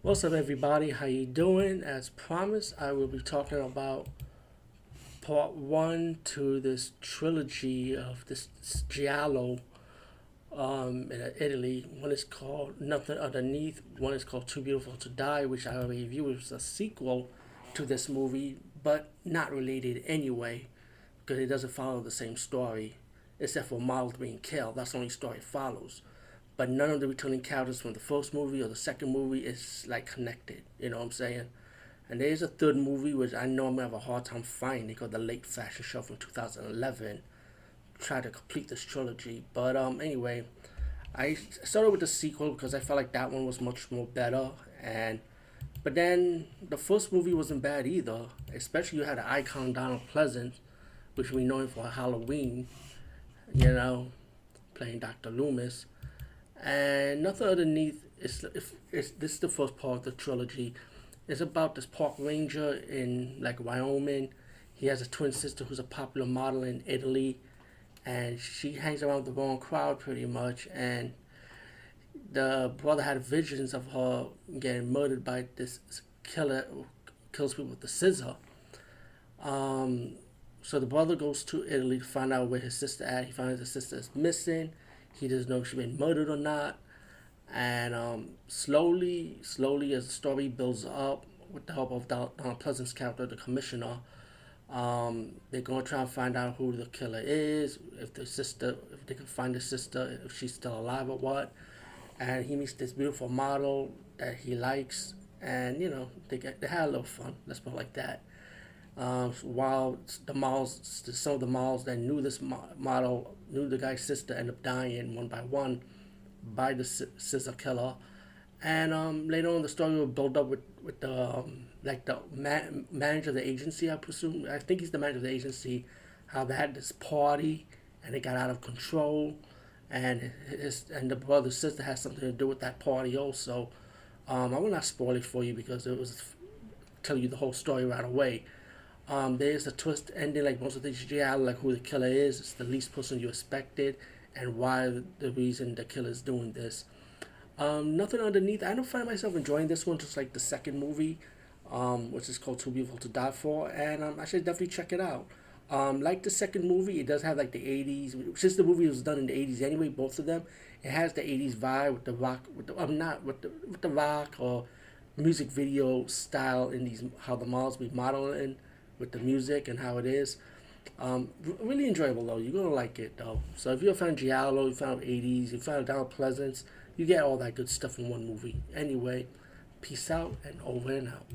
What's up, everybody? How you doing? As promised, I will be talking about part one to this trilogy of this giallo in Italy. One is called Nothing Underneath. One is called Too Beautiful to Die, which I already reviewed. It was a sequel to this movie, but not related anyway, because it doesn't follow the same story, except for Miles being killed. That's the only story it follows. But none of the returning characters from the first movie or the second movie is like connected. You know what I'm saying? And there's a third movie which I know I'm gonna have a hard time finding called The Late Fashion Show from 2011. Try to complete this trilogy, but anyway, I started with the sequel because I felt like that one was much more better. And but then the first movie wasn't bad either. Especially you had an icon Donald Pleasant, which we know him for Halloween. You know, playing Dr. Loomis. And Nothing Underneath is this is the first part of the trilogy. It's about this park ranger in like Wyoming. He has a twin sister who's a popular model in Italy, and she hangs around the wrong crowd pretty much. And the brother had visions of her getting murdered by this killer who kills people with a scissor. Um, so the brother goes to Italy to find out where his sister at. He finds his sister is missing. He doesn't know if she's been murdered or not. And slowly, as the story builds up, with the help of Donald Pleasant's character, the commissioner, they're gonna try and find out who the killer is, if they can find the sister, if she's still alive or what. And he meets this beautiful model that he likes, and they had a little fun. Let's put it like that. While some of the models that knew this model, knew the guy's sister, end up dying one by one by the scissor killer. And later on, the story will build up with the like the manager of the agency. I presume, I think he's the manager of the agency. How they had this party and it got out of control, and the brother sister has something to do with that party also. I will not spoil it for you because it was tell you the whole story right away. There's a twist ending like most of these GI, like who the killer is. It's the least person you expected, and why the reason the killer is doing this. Nothing Underneath. I don't find myself enjoying this one, just like the second movie, which is called Too Beautiful to Die For, and I should definitely check it out. Like the second movie, it does have like the '80s. Since the movie was done in the '80s anyway, both of them, it has the '80s vibe with the rock, with the not with the rock or music video style in these how the models be modeling with the music and how it is. Really enjoyable though. You're gonna like it though. So if you're a fan of Giallo, you're a fan of '80s, you're a fan of Donald Pleasance, you get all that good stuff in one movie. Anyway, peace out and over and out.